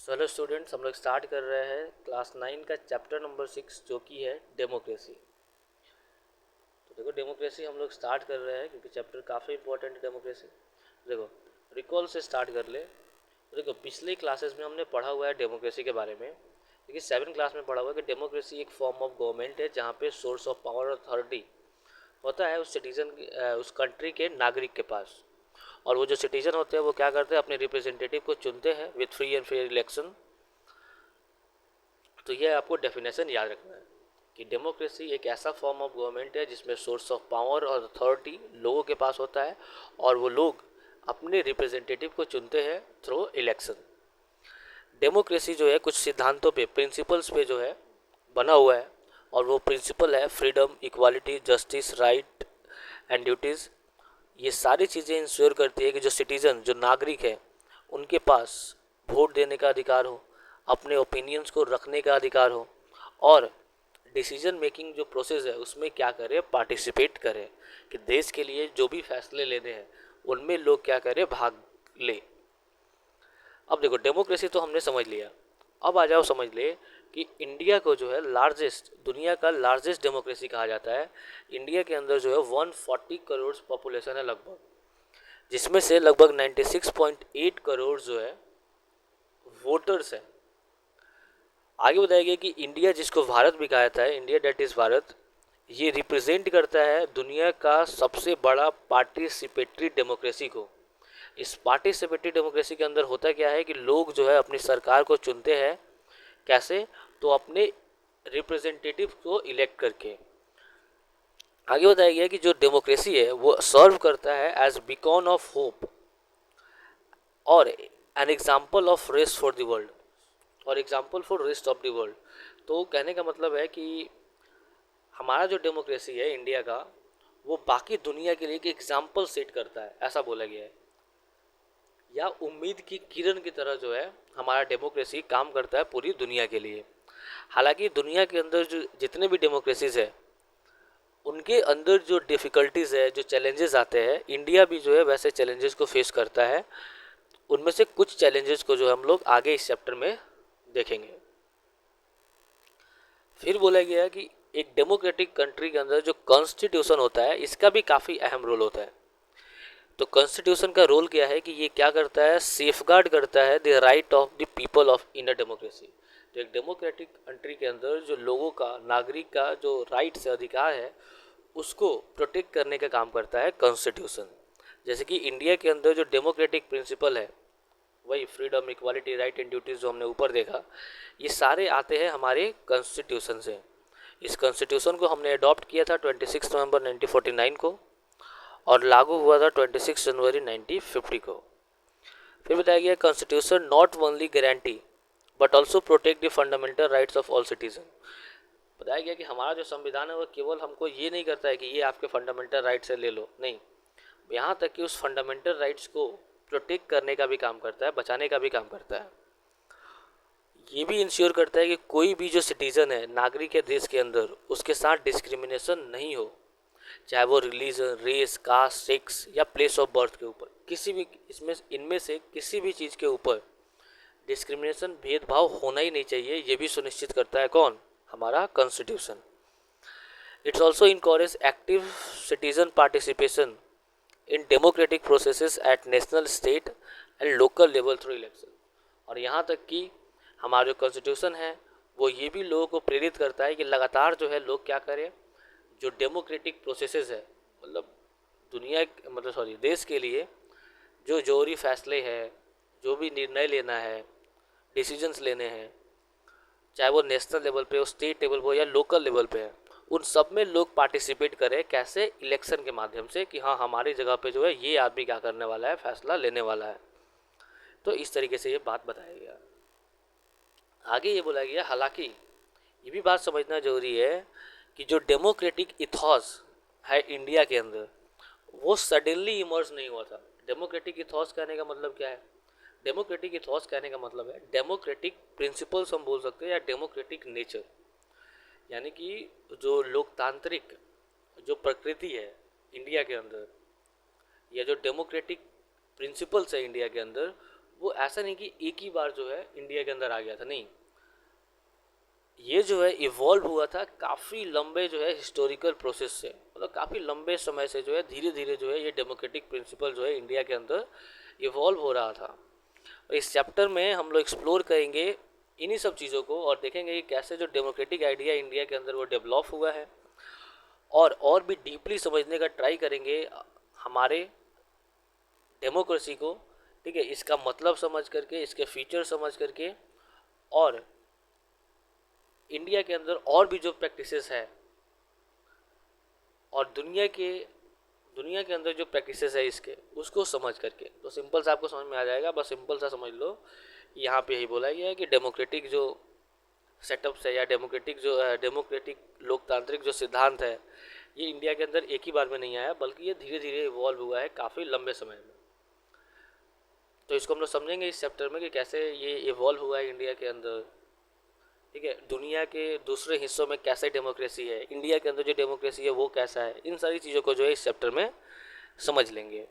Hello students, हम लोग start कर रहे हैं क्लास 9 का चैप्टर नंबर 6 जो कि है डेमोक्रेसी। तो देखो, डेमोक्रेसी हम लोग स्टार्ट कर रहे हैं क्योंकि चैप्टर काफ़ी इंपॉर्टेंट है डेमोक्रेसी। देखो, रिकॉल से स्टार्ट कर ले। देखो, पिछले क्लासेस में हमने पढ़ा हुआ है डेमोक्रेसी के बारे में। देखिए, 7 क्लास में पढ़ा हुआ है कि डेमोक्रेसी एक फॉर्म ऑफ गवर्नमेंट है जहाँ पे सोर्स ऑफ पावर अथॉरिटी होता है उस सिटीजन उस कंट्री के नागरिक के पास। और वो जो सिटीजन होते हैं वो क्या करते हैं, अपने रिप्रेजेंटेटिव को चुनते हैं with free and fair election. तो ये आपको डेफिनेशन याद रखना है कि डेमोक्रेसी एक ऐसा फॉर्म ऑफ गवर्नमेंट है जिसमें सोर्स ऑफ पावर और अथॉरिटी लोगों के पास होता है और वो लोग अपने रिप्रेजेंटेटिव को चुनते हैं थ्रू इलेक्शन। डेमोक्रेसी जो है कुछ सिद्धांतों पे, प्रिंसिपल्स पे जो है बना हुआ है, और वो प्रिंसिपल है freedom, equality, justice, right and duties. ये सारी चीज़ें इंश्योर करती है कि जो सिटीज़न, जो नागरिक है, उनके पास वोट देने का अधिकार हो, अपने ओपिनियंस को रखने का अधिकार हो, और डिसीजन मेकिंग जो प्रोसेस है उसमें क्या करें, पार्टिसिपेट करें कि देश के लिए जो भी फैसले लेने हैं उनमें लोग क्या करें, भाग ले। अब देखो, डेमोक्रेसी तो हमने समझ लिया। अब आ जाओ समझ ले कि इंडिया को जो है लार्जेस्ट, दुनिया का लार्जेस्ट डेमोक्रेसी कहा जाता है। इंडिया के अंदर जो है 140 करोड़ पॉपुलेशन है लगभग, जिसमें से लगभग 96.8 करोड़ जो है वोटर्स हैं। आगे बताया गया कि इंडिया, जिसको भारत भी कहा जाता है, इंडिया डेट इज़ भारत, ये रिप्रेजेंट करता है दुनिया का सबसे बड़ा पार्टिसिपेटरी डेमोक्रेसी को। इस पार्टिसिपेटरी डेमोक्रेसी के अंदर होता क्या है कि लोग जो है अपनी सरकार को चुनते हैं। कैसे? तो अपने रिप्रेजेंटेटिव को इलेक्ट करके। आगे बताया गया कि जो डेमोक्रेसी है वो सर्व करता है एज बीकॉन ऑफ होप और an example of rest for the world, और example for rest of the world. तो कहने का मतलब है कि हमारा जो डेमोक्रेसी है इंडिया का, वो बाकी दुनिया के लिए एक एग्जाम्पल सेट करता है, ऐसा बोला गया है। या उम्मीद की किरण की तरह जो है हमारा डेमोक्रेसी काम करता है पूरी दुनिया के लिए। हालांकि दुनिया के अंदर जो जितने भी डेमोक्रेसीज है उनके अंदर जो डिफ़िकल्टीज़ है, जो चैलेंजेस आते हैं, इंडिया भी जो है वैसे चैलेंजेस को फेस करता है। उनमें से कुछ चैलेंजेस को जो हम लोग आगे इस चैप्टर में देखेंगे। फिर बोला गया है कि एक डेमोक्रेटिक कंट्री के अंदर जो कॉन्स्टिट्यूशन होता है इसका भी काफ़ी अहम रोल होता है। तो कॉन्स्टिट्यूशन का रोल क्या है कि ये क्या करता है, सेफगार्ड करता है the right of the people of in a democracy. तो एक डेमोक्रेटिक कंट्री के अंदर जो लोगों का, नागरिक का जो राइट से अधिकार है उसको प्रोटेक्ट करने का काम करता है कॉन्स्टिट्यूशन। जैसे कि इंडिया के अंदर जो डेमोक्रेटिक प्रिंसिपल है, वही freedom, equality, right and duties जो हमने ऊपर देखा, ये सारे आते हैं हमारे कॉन्स्टिट्यूशन से। इस कॉन्स्टिट्यूशन को हमने अडॉप्ट किया था 26 नवंबर 1949 को, और लागू हुआ था 26 जनवरी 1950 को। फिर बताया गया constitution not only guarantee but also protect the fundamental rights of all citizen. बताया गया कि हमारा जो संविधान है वो केवल हमको ये नहीं करता है कि ये आपके फंडामेंटल राइट्स है ले लो, नहीं, यहाँ तक कि उस फंडामेंटल राइट्स को प्रोटेक्ट करने का भी काम करता है, बचाने का भी काम करता है। ये भी इंश्योर करता है कि कोई भी जो सिटीज़न है, नागरिक है देश के अंदर, उसके साथ डिस्क्रिमिनेशन नहीं हो, चाहे वो रिलीजन, रेस, कास्ट, सेक्स या प्लेस ऑफ बर्थ के ऊपर, किसी भी इसमें इनमें से किसी भी चीज़ के ऊपर डिस्क्रिमिनेशन, भेदभाव होना ही नहीं चाहिए। ये भी सुनिश्चित करता है कौन? हमारा constitution. It's also encourage active citizen participation in democratic processes at national, state and local level through election. और यहाँ तक कि हमारा जो कॉन्स्टिट्यूशन है वो ये भी लोगों को प्रेरित करता है कि लगातार जो है लोग क्या करें, जो डेमोक्रेटिक प्रोसेसेस है, मतलब दुनिया, मतलब सॉरी, देश के लिए जो जरूरी फैसले हैं, जो भी निर्णय लेना है, डिसीजंस लेने हैं, चाहे वो नेशनल लेवल पे हो, स्टेट लेवल पे हो या लोकल लेवल पे है, उन सब में लोग पार्टिसिपेट करें। कैसे? इलेक्शन के माध्यम से कि हाँ, हमारी जगह पे जो है ये आदमी क्या करने वाला है, फैसला लेने वाला है। तो इस तरीके से ये बात बताया गया। आगे ये बोला गया, हालांकि ये भी बात समझना जरूरी है कि जो डेमोक्रेटिक इथॉस है इंडिया के अंदर, वो सडनली इमर्ज नहीं हुआ था। डेमोक्रेटिक इथॉस कहने का मतलब क्या है? डेमोक्रेटिक इथॉस कहने का मतलब है डेमोक्रेटिक प्रिंसिपल्स हम बोल सकते हैं, या डेमोक्रेटिक नेचर, यानी कि जो लोकतांत्रिक जो प्रकृति है इंडिया के अंदर, या जो डेमोक्रेटिक प्रिंसिपल्स है इंडिया के अंदर, वो ऐसा नहीं कि एक ही बार जो है इंडिया के अंदर आ गया था, नहीं, ये जो है इवॉल्व हुआ था काफ़ी लंबे जो है हिस्टोरिकल प्रोसेस से, मतलब काफ़ी लंबे समय से जो है धीरे धीरे जो है ये डेमोक्रेटिक प्रिंसिपल जो है इंडिया के अंदर इवॉल्व हो रहा था। और इस चैप्टर में हम लोग एक्सप्लोर करेंगे इन्हीं सब चीज़ों को और देखेंगे कि कैसे जो डेमोक्रेटिक आइडिया इंडिया के अंदर वो डेवलप हुआ है, और भी डीपली समझने का ट्राई करेंगे हमारे डेमोक्रेसी को, ठीक है, इसका मतलब समझ करके, इसके फीचर समझ करके, और इंडिया के अंदर और भी जो प्रैक्टिसेस है और दुनिया के अंदर जो प्रैक्टिसेस है इसके, उसको समझ करके। तो सिंपल सा आपको समझ में आ जाएगा, बस सिंपल सा समझ लो। यहाँ पे यही बोला गया है कि डेमोक्रेटिक जो सेटअप्स है या डेमोक्रेटिक लोकतांत्रिक जो सिद्धांत है, ये इंडिया के अंदर एक ही बार में नहीं आया, बल्कि ये धीरे धीरे इवॉल्व हुआ है काफ़ी लंबे समय में। तो इसको हम लोग समझेंगे इस चैप्टर में कि कैसे ये इवॉल्व हुआ है इंडिया के अंदर, ठीक है, दुनिया के दूसरे हिस्सों में कैसे डेमोक्रेसी है, इंडिया के अंदर जो डेमोक्रेसी है वो कैसा है, इन सारी चीज़ों को जो है इस चैप्टर में समझ लेंगे।